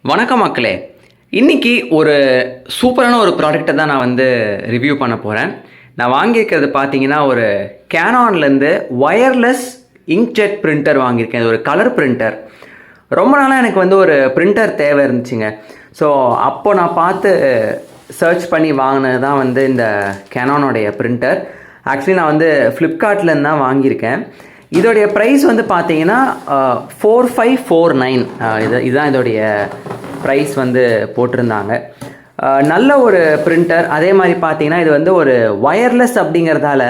வணக்கம் மக்களே. இன்றைக்கி ஒரு சூப்பரான ஒரு ப்ராடக்ட்டை தான் நான் ரிவ்யூ பண்ண போகிறேன். நான் வாங்கியிருக்கிறது பார்த்தீங்கன்னா ஒரு கேனான்லேருந்து ஒயர்லெஸ் இங்க்ஜெட் பிரிண்டர் வாங்கியிருக்கேன். இது ஒரு கலர் பிரிண்டர். ரொம்ப நாளாக எனக்கு ஒரு பிரிண்டர் தேவை இருந்துச்சுங்க. ஸோ அப்போது நான் பார்த்து சர்ச் பண்ணி வாங்கினது தான் இந்த கேனானோடைய பிரிண்டர். ஆக்சுவலி நான் ஃப்ளிப்கார்ட்லேருந்து தான் வாங்கியிருக்கேன். இதோடைய ப்ரைஸ் பார்த்தீங்கன்னா 4549. இதுதான் இதோடைய ப்ரைஸ் போட்டிருந்தாங்க. நல்ல ஒரு பிரிண்டர். அதே மாதிரி பார்த்தீங்கன்னா இது ஒரு ஒயர்லெஸ் அப்படிங்கிறதால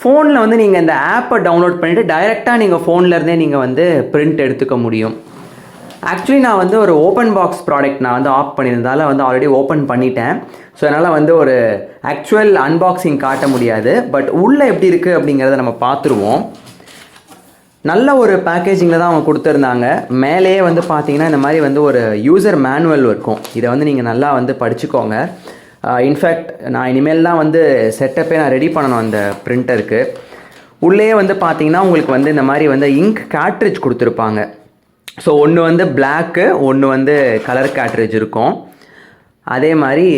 ஃபோனில் நீங்கள் இந்த ஆப்பை டவுன்லோட் பண்ணிவிட்டு டைரெக்டாக நீங்கள் ஃபோன்லேருந்தே நீங்கள் பிரிண்ட் எடுத்துக்க முடியும். ஆக்சுவலி நான் ஒரு ஓப்பன் பாக்ஸ் ப்ராடக்ட் நான் ஆஃப் பண்ணியிருந்தால ஆல்ரெடி ஓப்பன் பண்ணிட்டேன். ஸோ அதனால் ஒரு ஆக்சுவல் அன்பாக்சிங் காட்ட முடியாது. பட் உள்ளே எப்படி இருக்குது அப்படிங்கிறத நம்ம பார்த்துருவோம். நல்ல ஒரு பேக்கேஜிங்கில் தான் அவங்க கொடுத்துருந்தாங்க. மேலேயே பார்த்தீங்கன்னா இந்த மாதிரி ஒரு யூசர் மேனுவல் இருக்கும். இதை நீங்கள் நல்லா படிச்சுக்கோங்க. இன்ஃபேக்ட் நான் இனிமேல் தான் செட்டப்பே நான் ரெடி பண்ணணும் அந்த பிரிண்டருக்கு. உள்ளே பார்த்தீங்கன்னா உங்களுக்கு இந்த மாதிரி இங்க் கேட்ரிட்ஜ் கொடுத்துருப்பாங்க. ஸோ ஒன்று பிளாக்கு, ஒன்று கலர் கேட்ரிட்ஜ் இருக்கும். அதே மாதிரி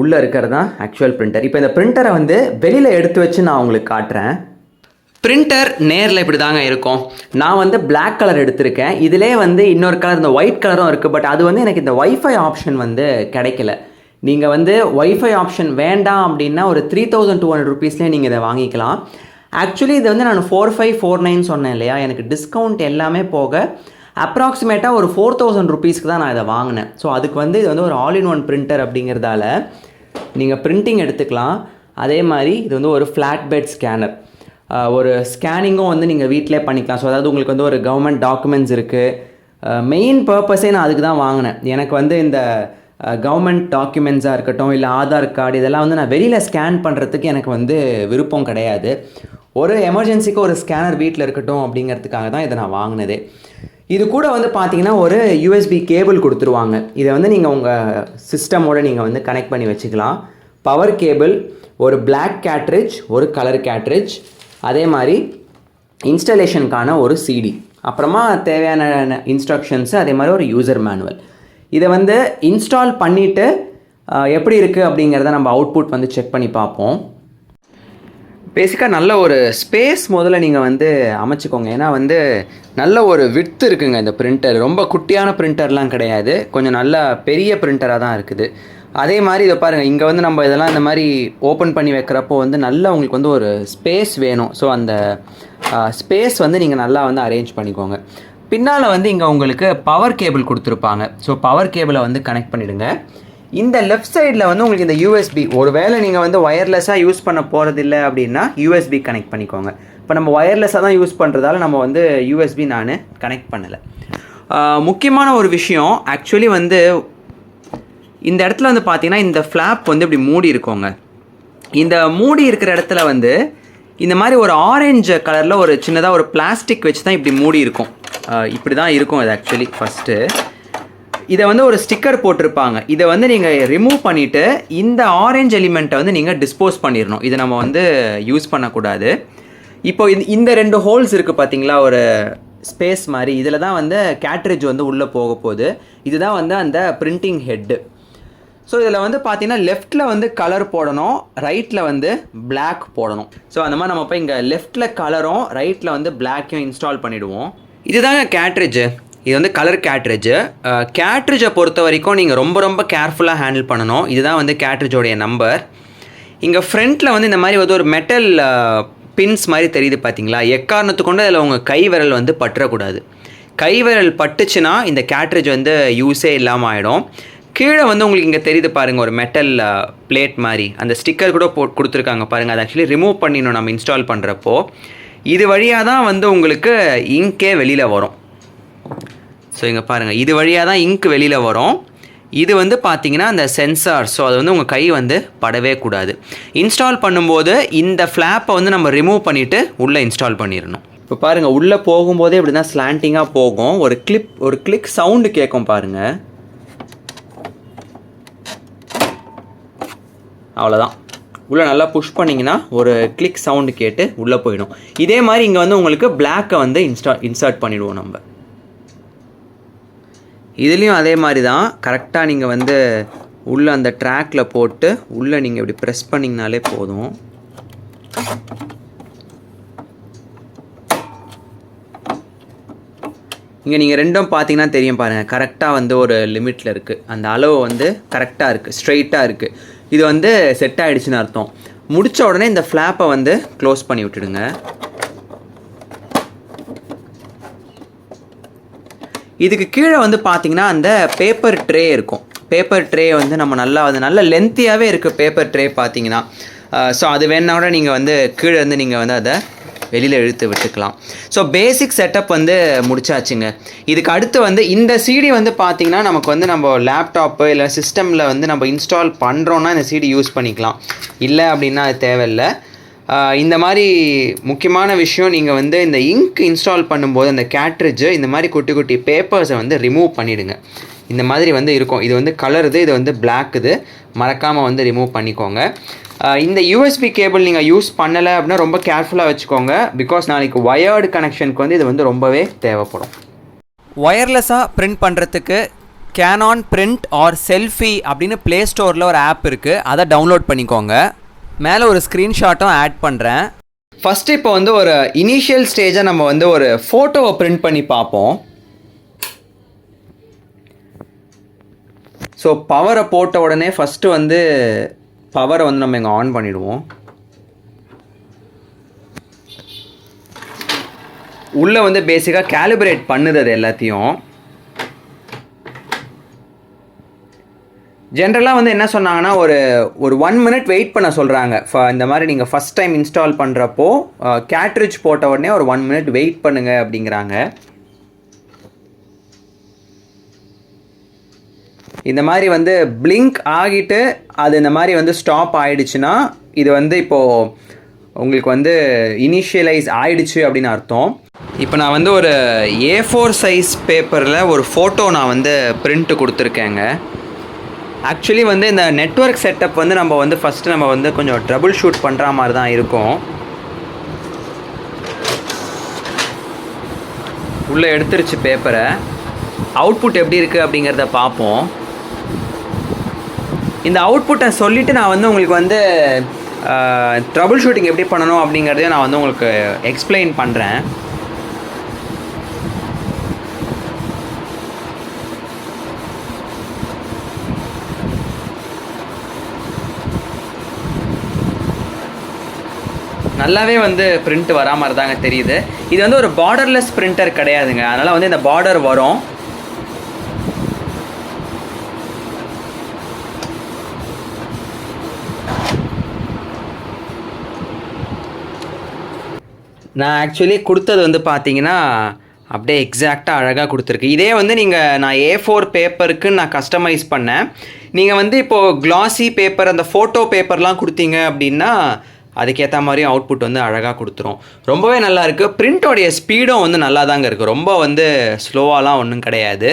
உள்ளே இருக்கிறது தான் ஆக்சுவல் பிரிண்டர். இப்போ இந்த பிரிண்டரை வெளியில் எடுத்து வச்சு நான் உங்களுக்கு காட்டுறேன். பிரிண்டர் நேரில் இப்படி தாங்க இருக்கும். நான் பிளாக் கலர் எடுத்திருக்கேன். இதிலே இன்னொரு கலர் இந்த ஒயிட் கலரும் இருக்குது. பட் அது எனக்கு இந்த ஒய்ஃபை ஆப்ஷன் கிடைக்கல. நீங்கள் ஒய்ஃபை ஆப்ஷன் வேண்டாம் அப்படின்னா ஒரு 3200 ருபீஸ்லேயே நீங்கள் இதை வாங்கிக்கலாம். ஆக்சுவலி இது நான் 4549 சொன்னேன் இல்லையா, எனக்கு டிஸ்கவுண்ட் எல்லாமே போக அப்ராக்சிமேட்டாக ஒரு 4000 ருபீஸ்க்கு தான் நான் இதை வாங்கினேன். ஸோ அதுக்கு இது ஒரு ஆல் இன் ஒன் பிரிண்டர் அப்படிங்கிறதால நீங்கள் பிரிண்டிங் எடுத்துக்கலாம். அதே மாதிரி இது ஒரு ஃப்ளாட் பெட் ஸ்கேனர். ஒரு ஸ்கேனிங்கும் நீங்கள் வீட்டிலே பண்ணிக்கலாம். ஸோ அதாவது உங்களுக்கு ஒரு கவர்மெண்ட் டாக்குமெண்ட்ஸ் இருக்குது. மெயின் பர்பஸே நான் அதுக்கு தான் வாங்கினேன். எனக்கு இந்த கவர்மெண்ட் டாக்குமெண்ட்ஸாக இருக்கட்டும், இல்லை ஆதார் கார்டு, இதெல்லாம் நான் வெளியில் ஸ்கேன் பண்ணுறதுக்கு எனக்கு விருப்பம் கிடையாது. ஒரு எமர்ஜென்சிக்கு ஒரு ஸ்கேனர் வீட்டில் இருக்கட்டும் அப்படிங்கிறதுக்காக தான் இதை நான் வாங்கினதே. இது கூட பார்த்தீங்கன்னா ஒரு யூஎஸ்பி கேபிள் கொடுத்துருவாங்க. இதை நீங்கள் உங்கள் சிஸ்டமோடு நீங்கள் கனெக்ட் பண்ணி வச்சுக்கலாம். பவர் கேபிள், ஒரு பிளாக் கேட்ரிட்ஜ், ஒரு கலர் கேட்ரிட்ஜ், அதே மாதிரி இன்ஸ்டாலேஷனுக்கான ஒரு சிடி, அப்புறமா தேவையான இன்ஸ்ட்ரக்ஷன்ஸு, அதே மாதிரி ஒரு யூசர் மேனுவல். இதை இன்ஸ்டால் பண்ணிவிட்டு எப்படி இருக்குது அப்படிங்கிறத நம்ம அவுட்புட் செக் பண்ணி பார்ப்போம். பேசிக்காக நல்ல ஒரு ஸ்பேஸ் முதல்ல நீங்கள் அமைச்சிக்கோங்க. ஏன்னா நல்ல ஒரு விட்த் இருக்குங்க இந்த பிரிண்டர். ரொம்ப குட்டியான பிரிண்டர்லாம் கிடையாது, கொஞ்சம் நல்ல பெரிய பிரிண்டராக தான் இருக்குது. அதே மாதிரி இதை பாருங்கள், இங்கே நம்ம இதெல்லாம் இந்த மாதிரி ஓப்பன் பண்ணி வைக்கிறப்போ நல்லா உங்களுக்கு ஒரு ஸ்பேஸ் வேணும். ஸோ அந்த ஸ்பேஸ் நீங்கள் நல்லா அரேஞ்ச் பண்ணிக்கோங்க. பின்னால் இங்கே உங்களுக்கு பவர் கேபிள் கொடுத்துருப்பாங்க. ஸோ பவர் கேபிளை கனெக்ட் பண்ணிவிடுங்க. இந்த லெஃப்ட் சைடில் உங்களுக்கு இந்த யூஎஸ்பி, ஒரு வேளை நீங்கள் ஒயர்லெஸ்ஸாக யூஸ் பண்ண போகிறதில்ல அப்படின்னா யூஎஸ்பி கனெக்ட் பண்ணிக்கோங்க. இப்போ நம்ம ஒயர்லெஸ்ஸாக தான் யூஸ் பண்ணுறதால நம்ம யூஎஸ்பி நான் கனெக்ட் பண்ணலை. முக்கியமான ஒரு விஷயம், ஆக்சுவலி இந்த இடத்துல பார்த்தீங்கன்னா இந்த ஃப்ளாப் இப்படி மூடி இருக்கோங்க. இந்த மூடி இருக்கிற இடத்துல இந்த மாதிரி ஒரு ஆரஞ்சு கலரில் ஒரு சின்னதாக ஒரு பிளாஸ்டிக் வச்சு தான் இப்படி மூடி இருக்கும். இப்படி தான் இருக்கும் இது ஆக்சுவலி. ஃபஸ்ட்டு இதை ஒரு ஸ்டிக்கர் போட்டிருப்பாங்க. இதை நீங்கள் ரிமூவ் பண்ணிவிட்டு இந்த ஆரஞ்சு எலிமெண்ட்டை நீங்கள் டிஸ்போஸ் பண்ணிடணும். இதை நம்ம யூஸ் பண்ணக்கூடாது. இப்போ இந்த 2 ஹோல்ஸ் இருக்குது பார்த்தீங்களா, ஒரு ஸ்பேஸ் மாதிரி. இதில் தான் கேட்ரிட்ஜ் உள்ளே போக போகுது. இதுதான் அந்த பிரிண்டிங் ஹெட்டு. ஸோ இதில் பார்த்தீங்கன்னா லெஃப்ட்டில் கலர் போடணும், ரைட்டில் பிளாக் போடணும். ஸோ அந்த மாதிரி நம்ம போய் இங்கே லெஃப்ட்டில் கலரும் ரைட்டில் பிளாக்கையும் இன்ஸ்டால் பண்ணிவிடுவோம். இதுதாங்க கேட்ரிட்ஜு. இது கலர் கேட்ரிட்ஜு. கேட்ரிட்ஜை பொறுத்த வரைக்கும் நீங்கள் ரொம்ப ரொம்ப கேர்ஃபுல்லாக ஹேண்டில் பண்ணணும். இதுதான் கேட்ரிட்ஜோடைய நம்பர். இங்கே ஃப்ரண்ட்டில் இந்த மாதிரி ஒரு மெட்டல் பின்ஸ் மாதிரி தெரியுது பார்த்தீங்களா. எக்காரணத்துக்கு கொண்டு அதில் உங்கள் கை விரல் பற்றக்கூடாது. கை விரல் பட்டுச்சுன்னா இந்த கேட்ரிட்ஜ் யூஸே இல்லாமல் ஆகிடும். கீழே உங்களுக்கு இங்கே தெரியுது பாருங்கள், ஒரு மெட்டல் பிளேட் மாதிரி. அந்த ஸ்டிக்கர் கூட கொடுத்துருக்காங்க பாருங்கள். அதை ஆக்சுவலி ரிமூவ் பண்ணிடணும் நம்ம இன்ஸ்டால் பண்ணுறப்போ. இது வழியாக தான் உங்களுக்கு இங்கே வெளியில் வரும். ஸோ இங்கே பாருங்கள், இது வழியாக தான் இங்க் வெளியில் வரும். இது பார்த்தீங்கன்னா அந்த சென்சார். ஸோ அது உங்கள் கை படவே கூடாது. இன்ஸ்டால் பண்ணும்போது இந்த ஃப்ளாப்பை நம்ம ரிமூவ் பண்ணிவிட்டு உள்ளே இன்ஸ்டால் பண்ணிடணும். இப்போ பாருங்கள், உள்ளே போகும்போதே இப்படி தான் ஸ்லாண்டிங்காக போகும். ஒரு கிளிக் சவுண்டு கேட்கும் பாருங்கள். அவ்வளோதான். உள்ளே நல்லா புஷ் பண்ணிங்கன்னா ஒரு கிளிக் சவுண்டு கேட்டு உள்ளே போயிடும். இதே மாதிரி இங்கே உங்களுக்கு பிளாக்கை இன்சர்ட் பண்ணிவிடுவோம் நம்ம. இதுலேயும் அதே மாதிரி தான் கரெக்டாக நீங்கள் வந்து உள்ளே அந்த ட்ராக்கில் போட்டு உள்ளே நீங்கள் இப்படி ப்ரெஸ் பண்ணிங்கனாலே போதும். இங்கே நீங்கள் ரெண்டும் பார்த்தீங்கன்னா தெரியும் பாருங்கள், கரெக்டாக வந்து ஒரு லிமிட்டில் இருக்குது. அந்த அளவு வந்து கரெக்டாக இருக்குது, ஸ்ட்ரெயிட்டாக இருக்குது. இது வந்து செட் ஆகிடுச்சின்னு அர்த்தம். முடித்த உடனே இந்த ஃப்ளாப்பை வந்து க்ளோஸ் பண்ணி விட்டுடுங்க. இதுக்கு கீழே வந்து பார்த்தீங்கன்னா அந்த பேப்பர் ட்ரே இருக்கும். பேப்பர் ட்ரே வந்து நம்ம நல்ல லென்த்தியாகவே இருக்குது பேப்பர் ட்ரே பார்த்தீங்கன்னா. ஸோ அது வேணா கூட நீங்கள் வந்து கீழே இருந்து நீங்கள் வந்து அதை வெளியில் இழுத்து விட்டுக்கலாம். ஸோ பேசிக் செட்டப் வந்து முடிச்சாச்சுங்க. இதுக்கு அடுத்து வந்து இந்த சிடி வந்து பார்த்திங்கன்னா நமக்கு வந்து நம்ம லேப்டாப்பு இல்லை சிஸ்டமில் வந்து நம்ம இன்ஸ்டால் பண்ணுறோன்னா இந்த சிடி யூஸ் பண்ணிக்கலாம். இல்லை அப்படின்னா அது தேவையில்லை. இந்த மாதிரி முக்கியமான விஷயம், நீங்கள் வந்து இந்த இங்க் இன்ஸ்டால் பண்ணும்போது அந்த கேட்ரிட்ஜு இந்த மாதிரி குட்டி குட்டி பேப்பர்ஸை வந்து ரிமூவ் பண்ணிவிடுங்க. இந்த மாதிரி வந்து இருக்கும். இது வந்து கலருது, இது வந்து பிளாக். இது மறக்காமல் வந்து ரிமூவ் பண்ணிக்கோங்க. இந்த யூஎஸ்பி கேபிள் நீங்கள் யூஸ் பண்ணலை அப்படின்னா ரொம்ப கேர்ஃபுல்லாக வச்சுக்கோங்க. பிகாஸ் நாளைக்கு வயர்டு கனெக்ஷனுக்கு வந்து இது வந்து ரொம்பவே தேவைப்படும். ஒயர்லெஸ்ஸாக பிரிண்ட் பண்ணுறதுக்கு கேனான் பிரிண்ட் ஆர் செல்ஃபி அப்படின்னு ப்ளே ஸ்டோரில் ஒரு ஆப் இருக்குது. அதை டவுன்லோட் பண்ணிக்கோங்க. மேலே ஒரு ஸ்க்ரீன்ஷாட்டும் ஆட் பண்ணுறேன். ஃபஸ்ட்டு இப்போ வந்து ஒரு இனிஷியல் ஸ்டேஜாக நம்ம வந்து ஒரு ஃபோட்டோவை பிரிண்ட் பண்ணி பார்ப்போம். ஸோ பவரை போட்ட உடனே ஃபஸ்ட்டு வந்து பவரை வந்து நம்ம இங்கே ஆன் பண்ணிவிடுவோம். உள்ளே வந்து பேசிக்காக கேலிப்ரேட் பண்ணுது அது எல்லாத்தையும். ஜென்ரலாக வந்து என்ன சொன்னாங்கன்னா ஒரு 1 minute வெயிட் பண்ண சொல்கிறாங்க. இந்த மாதிரி நீங்கள் ஃபஸ்ட் டைம் இன்ஸ்டால் பண்ணுறப்போ கேட்ரிட்ஜ் போட்ட உடனே ஒரு 1 minute வெயிட் பண்ணுங்க அப்படிங்கிறாங்க. இந்த மாதிரி வந்து பிளிங்க் ஆகிட்டு அது இந்த மாதிரி வந்து ஸ்டாப் ஆகிடுச்சுன்னா இது வந்து இப்போது உங்களுக்கு வந்து இனிஷியலைஸ் ஆகிடுச்சு அப்படின்னு அர்த்தம். இப்போ நான் வந்து ஒரு A4 சைஸ் பேப்பரில் ஒரு ஃபோட்டோ நான் வந்து பிரிண்ட்டு கொடுத்துருக்கேங்க. ஆக்சுவலி வந்து இந்த நெட்வொர்க் செட்டப் வந்து நம்ம வந்து ஃபஸ்ட்டு நம்ம வந்து கொஞ்சம் ட்ரபிள் ஷூட் பண்ணுற மாதிரி தான் இருக்கும். உள்ளே எடுத்துருச்சு பேப்பரை. அவுட்புட் எப்படி இருக்குது அப்படிங்கிறத பார்ப்போம். இந்த அவுட்புட்டை சொல்லிவிட்டு நான் வந்து உங்களுக்கு வந்து ட்ரபிள் ஷூட்டிங் எப்படி பண்ணணும் அப்படிங்கிறதையும் நான் வந்து உங்களுக்கு எக்ஸ்பிளைன் பண்ணுறேன். நல்லாவே வந்து பிரிண்ட் வரா மாதிரி தாங்க தெரியுது. இது வந்து ஒரு பார்டர்லெஸ் பிரிண்டர் கிடையாதுங்க. அதனால் வந்து இந்த பார்டர் வரும். நான் ஆக்சுவலி கொடுத்தது வந்து பார்த்தீங்கன்னா அப்படியே எக்ஸாக்டாக அழகாக கொடுத்துருக்கு. இதே வந்து நான் A4 பேப்பருக்கு நான் கஸ்டமைஸ் பண்ணேன். நீங்கள் வந்து இப்போது கிளாஸி பேப்பர் அந்த ஃபோட்டோ பேப்பர்லாம் கொடுத்தீங்க அப்படின்னா அதுக்கேற்ற மாதிரி அவுட்புட் வந்து அழகாக கொடுத்துரும். ரொம்பவே நல்லா இருக்குது. பிரிண்டோடைய ஸ்பீடும் வந்து நல்லா தாங்க இருக்குது. ரொம்ப வந்து ஸ்லோவாலாம் ஒன்றும் கிடையாது.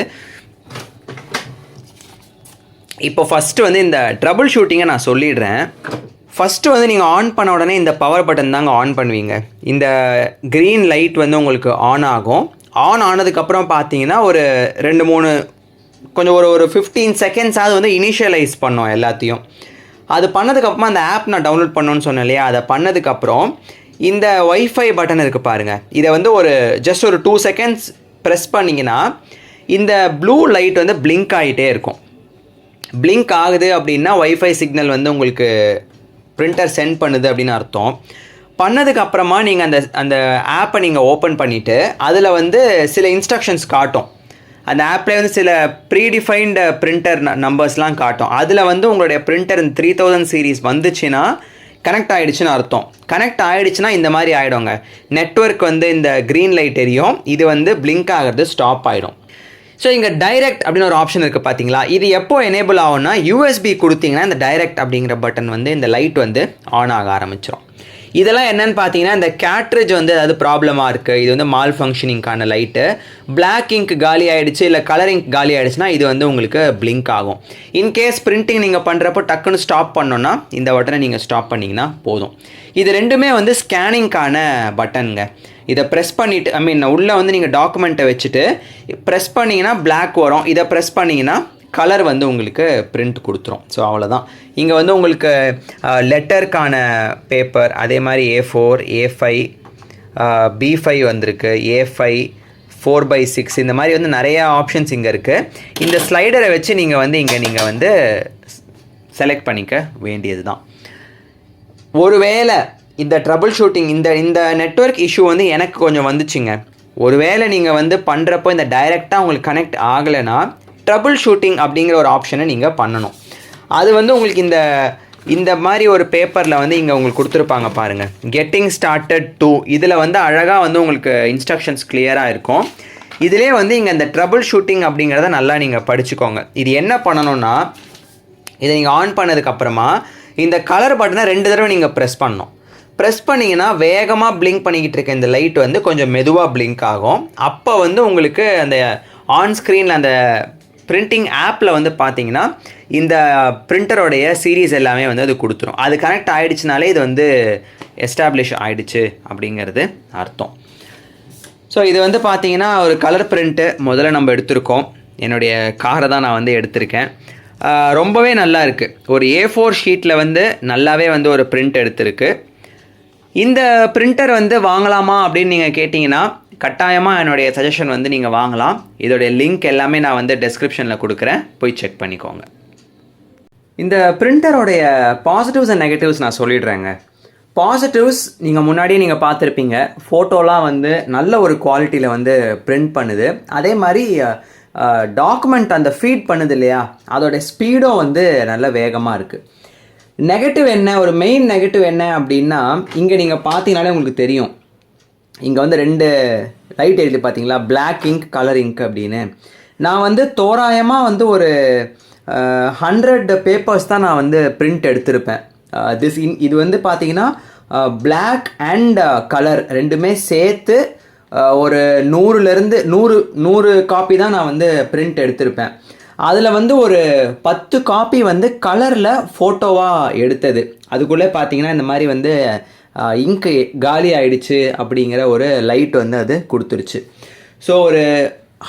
இப்போ ஃபஸ்ட்டு வந்து இந்த ட்ரபிள் ஷூட்டிங்கை நான் சொல்லிடுறேன். ஃபஸ்ட்டு வந்து நீங்கள் ஆன் பண்ண உடனே இந்த பவர் பட்டன் தாங்க ஆன் பண்ணுவீங்க. இந்த க்ரீன் லைட் வந்து உங்களுக்கு ஆன் ஆகும். ஆன் ஆனதுக்கப்புறம் பார்த்தீங்கன்னா ஒரு 2-3 கொஞ்சம் ஒரு 15 செகண்ட்ஸாவது வந்து இனிஷியலைஸ் பண்ணோம் எல்லாத்தையும். அது பண்ணதுக்கப்புறமா அந்த ஆப் நான் டவுன்லோட் பண்ணணுன்னு சொன்னேன் இல்லையா, அதை பண்ணதுக்கப்புறம் இந்த ஒய்ஃபை பட்டன் இருக்குது பாருங்கள். இதை வந்து ஜஸ்ட் ஒரு 2 செகண்ட்ஸ் ப்ரெஸ் பண்ணிங்கன்னா இந்த ப்ளூ லைட் வந்து பிளிங்க் ஆகிட்டே இருக்கும். பிளிங்க் ஆகுது அப்படின்னா ஒய்ஃபை சிக்னல் வந்து உங்களுக்கு பிரிண்டர் சென்ட் பண்ணுது அப்படின்னு அர்த்தம். பண்ணதுக்கப்புறமா நீங்கள் அந்த ஆப்பை நீங்கள் ஓப்பன் பண்ணிவிட்டு அதில் வந்து சில இன்ஸ்ட்ரக்ஷன்ஸ் காட்டும். அந்த ஆப்லேயே வந்து சில ப்ரீடிஃபைன்டு பிரிண்டர் நம்பர்ஸ்லாம் காட்டும். அதில் வந்து உங்களுடைய பிரிண்டர் இந்த 3000 சீரீஸ் வந்துச்சுன்னா கனெக்ட் ஆகிடுச்சுன்னு அர்த்தம். கனெக்ட் ஆகிடுச்சுன்னா இந்த மாதிரி ஆகிடுங்க. நெட்வொர்க் வந்து இந்த க்ரீன் லைட் எரியும். இது வந்து பிளிங்க் ஆகிறது ஸ்டாப் ஆகிடும். ஸோ இங்கே டைரக்ட் அப்படின்னு ஒரு ஆப்ஷன் இருக்குது பார்த்தீங்களா. இது எப்போ எனேபிள் ஆகும்னா யூஎஸ்பி கொடுத்தீங்கன்னா இந்த டைரக்ட் அப்படிங்கிற பட்டன் வந்து இந்த லைட் வந்து ஆன் ஆக ஆரம்பிச்சிடும். இதெல்லாம் என்னென்னு பார்த்தீங்கன்னா இந்த கேட்ரிட்ஜ் வந்து ஏதாவது ப்ராப்ளமாக இருக்குது, இது வந்து மால் ஃபங்க்ஷனிங்கான லைட்டு. பிளாக் இங்க் காலி ஆகிடுச்சு இல்லை கலர் இங்க் காலி ஆகிடுச்சுன்னா இது வந்து உங்களுக்கு பிளிங்க் ஆகும். இன்கேஸ் பிரிண்டிங் நீங்கள் பண்ணுறப்போ டக்குன்னு ஸ்டாப் பண்ணோன்னா இந்த பட்டனை நீங்கள் ஸ்டாப் பண்ணிங்கன்னா போதும். இது ரெண்டுமே வந்து ஸ்கேனிங்க்கான பட்டனுங்க. இதை ப்ரெஸ் பண்ணிவிட்டு உள்ளே வந்து நீங்கள் டாக்குமெண்ட்டை வச்சுட்டு ப்ரெஸ் பண்ணிங்கன்னா பிளாக் வரும். இதை ப்ரெஸ் பண்ணிங்கன்னா கலர் வந்து உங்களுக்கு பிரிண்ட் கொடுத்துரும். ஸோ அவ்வளோதான். இங்கே வந்து உங்களுக்கு லெட்டருக்கான பேப்பர், அதே மாதிரி A4, A5, B5 வந்திருக்கு, A5, 4/6 இந்த மாதிரி வந்து நிறைய ஆப்ஷன்ஸ் இங்கே இருக்குது. இந்த ஸ்லைடரை வச்சு நீங்கள் வந்து செலக்ட் பண்ணிக்க வேண்டியது தான். ஒருவேளை இந்த ட்ரபிள் ஷூட்டிங் இந்த நெட்வொர்க் இஷ்யூ வந்து எனக்கு கொஞ்சம் வந்துச்சுங்க. ஒருவேளை நீங்கள் வந்து பண்ணுறப்போ இந்த டைரெக்டாக உங்களுக்கு கனெக்ட் ஆகலைன்னா ட்ரபிள் ஷூட்டிங் அப்படிங்கிற ஒரு ஆப்ஷனை நீங்கள் பண்ணணும். அது வந்து உங்களுக்கு இந்த மாதிரி ஒரு பேப்பரில் வந்து இங்கே உங்களுக்கு கொடுத்துருப்பாங்க பாருங்கள், கெட்டிங் ஸ்டார்டட் டு. இதில் வந்து அழகாக வந்து உங்களுக்கு இன்ஸ்ட்ரக்ஷன்ஸ் கிளியராக இருக்கும். இதிலே வந்து இங்கே இந்த ட்ரபிள் ஷூட்டிங் அப்படிங்கிறத நல்லா நீங்கள் படிச்சுக்கோங்க. இது என்ன பண்ணணும்னா, இதை நீங்கள் ஆன் பண்ணதுக்கப்புறமா இந்த கலர் பட்டனை 2 தடவை நீங்கள் ப்ரெஸ் பண்ணணும். ப்ரெஸ் பண்ணிங்கன்னா வேகமாக பிளிங்க் பண்ணிக்கிட்டு இருக்க இந்த லைட் வந்து கொஞ்சம் மெதுவாக பிளிங்க் ஆகும். அப்போ வந்து உங்களுக்கு அந்த ஆன் ஸ்க்ரீனில் அந்த பிரிண்டிங் ஆப்பில் வந்து பார்த்தீங்கன்னா இந்த பிரிண்டரோடைய சீரீஸ் எல்லாமே வந்து அது கொடுத்துரும். அது கனெக்ட் ஆகிடுச்சுனாலே இது வந்து எஸ்டாப்ளிஷ் ஆகிடுச்சு அப்படிங்கிறது அர்த்தம். ஸோ இது வந்து பார்த்தீங்கன்னா ஒரு கலர் பிரிண்ட்டு முதல்ல நம்ம எடுத்திருக்கோம். என்னுடைய காரை தான் நான் வந்து எடுத்திருக்கேன். ரொம்பவே நல்லா இருக்குது. ஒரு A4 ஷீட்டில் வந்து நல்லாவே வந்து ஒரு பிரிண்ட் எடுத்திருக்கு. இந்த பிரிண்டர் வந்து வாங்கலாமா அப்படின்னு நீங்கள் கேட்டிங்கன்னா கட்டாயமாக என்னுடைய சஜஷன் வந்து நீங்கள் வாங்கலாம். இதோடைய லிங்க் எல்லாமே நான் வந்து டெஸ்கிரிப்ஷனில் கொடுக்குறேன், போய் செக் பண்ணிக்கோங்க. இந்த பிரிண்டரோடைய பாசிட்டிவ்ஸ் அண்ட் நெகட்டிவ்ஸ் நான் சொல்லிடுறேங்க. பாசிட்டிவ்ஸ் நீங்கள் முன்னாடியே நீங்கள் பார்த்துருப்பீங்க, ஃபோட்டோலாம் வந்து நல்ல ஒரு குவாலிட்டியில் வந்து பிரிண்ட் பண்ணுது. அதே மாதிரி டாக்குமெண்ட் அந்த ஃபீட் பண்ணுது இல்லையா, அதோடைய ஸ்பீடும் வந்து நல்ல வேகமாக இருக்குது. நெகட்டிவ் என்ன, ஒரு மெயின் நெகட்டிவ் என்ன அப்படின்னா, இங்கே நீங்கள் பார்த்தீங்கனாலே உங்களுக்கு தெரியும், இங்கே வந்து 2 லைட் எழுதி பார்த்தீங்களா, பிளாக் இங்க், கலர் இங்க் அப்படின்னு. நான் வந்து தோராயமாக வந்து ஒரு 100 பேப்பர்ஸ் தான் நான் வந்து பிரிண்ட் எடுத்திருப்பேன். இது வந்து பார்த்தீங்கன்னா பிளாக் அண்ட் கலர் ரெண்டுமே சேர்த்து ஒரு 100லேருந்து 100 காப்பி தான் நான் வந்து பிரிண்ட் எடுத்திருப்பேன். அதில் வந்து ஒரு 10 காப்பி வந்து கலரில் ஃபோட்டோவாக எடுத்தது. அதுக்குள்ளே பார்த்தீங்கன்னா இந்த மாதிரி வந்து இங்கு காலி ஆகிடுச்சு அப்படிங்கிற ஒரு லைட் வந்து அது கொடுத்துருச்சு. ஸோ ஒரு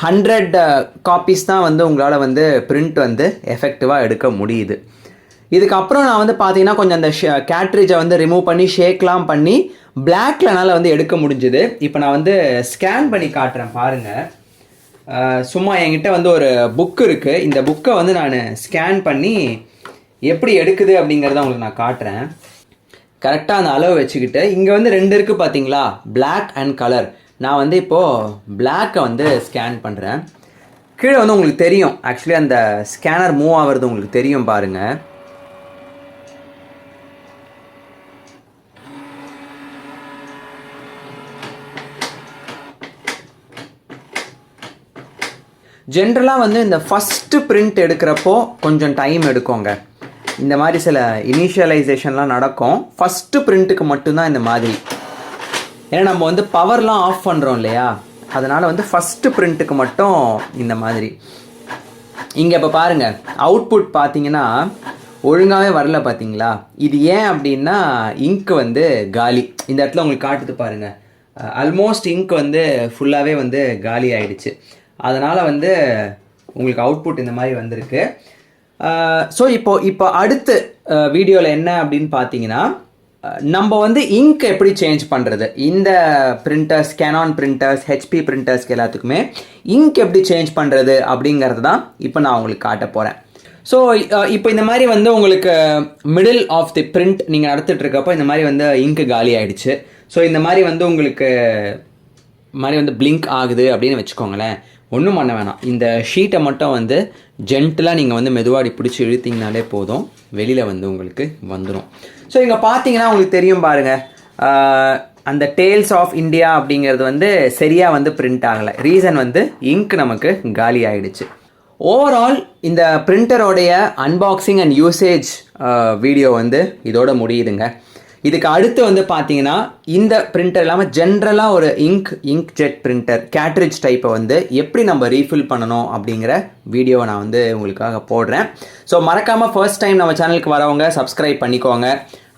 100 காப்பீஸ் தான் வந்து உங்களால் வந்து பிரிண்ட் வந்து எஃபெக்டிவாக எடுக்க முடியுது. இதுக்கப்புறம் நான் வந்து பார்த்தீங்கன்னா கொஞ்சம் அந்த கேட்ரிட்ஜை வந்து ரிமூவ் பண்ணி ஷேக்லாம் பண்ணி பிளாக்லனால வந்து எடுக்க முடிஞ்சுது. இப்போ நான் வந்து ஸ்கேன் பண்ணி காட்டுறேன் பாருங்கள். சும்மா என்கிட்ட வந்து ஒரு புக் இருக்குது. இந்த புக்கை வந்து நான் ஸ்கேன் பண்ணி எப்படி எடுக்குது அப்படிங்கிறத உங்களுக்கு நான் காட்டுறேன். கரெக்டாக அந்த அளவு வச்சுக்கிட்டு இங்கே வந்து 2 இருக்குது பார்த்தீங்களா, பிளாக் அண்ட் கலர். நான் வந்து இப்போது பிளாக்கை வந்து ஸ்கேன் பண்ணுறேன். கீழே வந்து உங்களுக்கு தெரியும், ஆக்சுவலி அந்த ஸ்கேனர் மூவ் ஆகிறது உங்களுக்கு தெரியும் பாருங்கள். ஜென்ரலாக வந்து இந்த ஃபஸ்ட்டு பிரிண்ட் எடுக்கிறப்போ கொஞ்சம் டைம் எடுக்குங்க. இந்த மாதிரி சில இனிஷியலைசேஷன்லாம் நடக்கும். ஃபஸ்ட்டு பிரிண்ட்டுக்கு மட்டும்தான் இந்த மாதிரி. ஏன்னா நம்ம வந்து பவர்லாம் ஆஃப் பண்ணுறோம் இல்லையா, அதனால் வந்து ஃபஸ்ட்டு பிரிண்ட்டுக்கு மட்டும் இந்த மாதிரி. இங்கே இப்போ பாருங்கள், அவுட்புட் பார்த்தீங்கன்னா ஒழுங்காகவே வரல பார்த்தீங்களா. இது ஏன் அப்படின்னா இங்க் வந்து காலி. இந்த இடத்துல உங்களுக்கு காட்டுது பாருங்கள், ஆல்மோஸ்ட் இங்க் வந்து ஃபுல்லாகவே வந்து காலி ஆகிடுச்சு. அதனால் வந்து உங்களுக்கு அவுட்புட் இந்த மாதிரி வந்திருக்கு. ஸோ இப்போ அடுத்த வீடியோவில் என்ன அப்படின்னு பார்த்தீங்கன்னா, நம்ம வந்து இங்க் எப்படி சேஞ்ச் பண்ணுறது, இந்த பிரிண்டர்ஸ், கேனான் பிரிண்டர்ஸ், ஹெச்பி பிரிண்டர்ஸ்க்கு எல்லாத்துக்குமே இங்க் எப்படி சேஞ்ச் பண்ணுறது அப்படிங்கிறது தான் இப்போ நான் உங்களுக்கு காட்ட போகிறேன். ஸோ இப்போ இந்த மாதிரி வந்து உங்களுக்கு மிடில் ஆஃப் தி பிரிண்ட் நீங்கள் நடத்திட்டுருக்கப்போ இந்த மாதிரி வந்து இங்கு காலி ஆகிடுச்சு. ஸோ இந்த மாதிரி வந்து உங்களுக்கு மாதிரி வந்து பிளிங்க் ஆகுது அப்படின்னு வச்சுக்கோங்களேன். ஒன்றும் பண்ண வேணாம், இந்த ஷீட்டை மட்டும் வந்து ஜென்டலாக நீங்கள் வந்து மெதுவாடி பிடிச்சி இழுத்திங்கனாலே போதும், வெளியில் வந்து உங்களுக்கு வந்துடும். ஸோ இங்கே பார்த்தீங்கன்னா உங்களுக்கு தெரியும் பாருங்கள், அந்த டேல்ஸ் ஆஃப் இந்தியா அப்படிங்கிறது வந்து சரியாக வந்து பிரிண்ட் ஆகலை. ரீசன் வந்து இங்க் நமக்கு காலி ஆகிடுச்சு. ஓவரால் இந்த பிரிண்டரோடைய அன்பாக்சிங் அண்ட் யூசேஜ் வீடியோ வந்து இதோட முடியுதுங்க. இதுக்கு அடுத்து வந்து பார்த்தீங்கன்னா இந்த பிரிண்டர் இல்லாமல் ஜென்ரலாக ஒரு இங்க் ஜெட் பிரிண்டர் கேட்ரிட்ஜ் டைப்பை வந்து எப்படி நம்ம ரீஃபில் பண்ணணும் அப்படிங்கிற வீடியோவை நான் வந்து உங்களுக்காக போடுறேன். ஸோ மறக்காமல் ஃபர்ஸ்ட் டைம் நம்ம சேனலுக்கு வரவங்க சப்ஸ்கிரைப் பண்ணிக்கோங்க.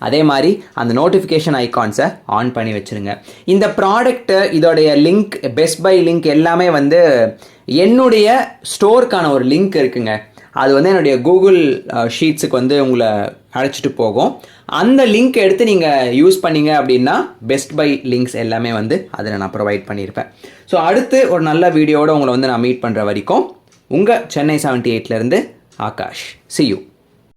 அதே மாதிரி அந்த நோட்டிஃபிகேஷன் ஐகான்ஸை ஆன் பண்ணி வச்சுருங்க. இந்த ப்ராடக்ட்டு இதோடைய லிங்க், பெஸ்ட் பை லிங்க் எல்லாமே வந்து என்னுடைய ஸ்டோருக்கான ஒரு லிங்க் இருக்குங்க. அது வந்து என்னுடைய கூகுள் ஷீட்ஸுக்கு வந்து உங்களை அழைச்சிட்டு போகும். அந்த லிங்க் எடுத்து நீங்கள் யூஸ் பண்ணீங்க அப்படின்னா பெஸ்ட் பை லிங்க்ஸ் எல்லாமே வந்து அதில் நான் ப்ரொவைட் பண்ணியிருப்பேன். ஸோ அடுத்து ஒரு நல்ல வீடியோவோடு உங்களை வந்து நான் மீட் பண்ணுற வரைக்கும் உங்கள் சென்னை 78லேருந்து ஆகாஷ். See you.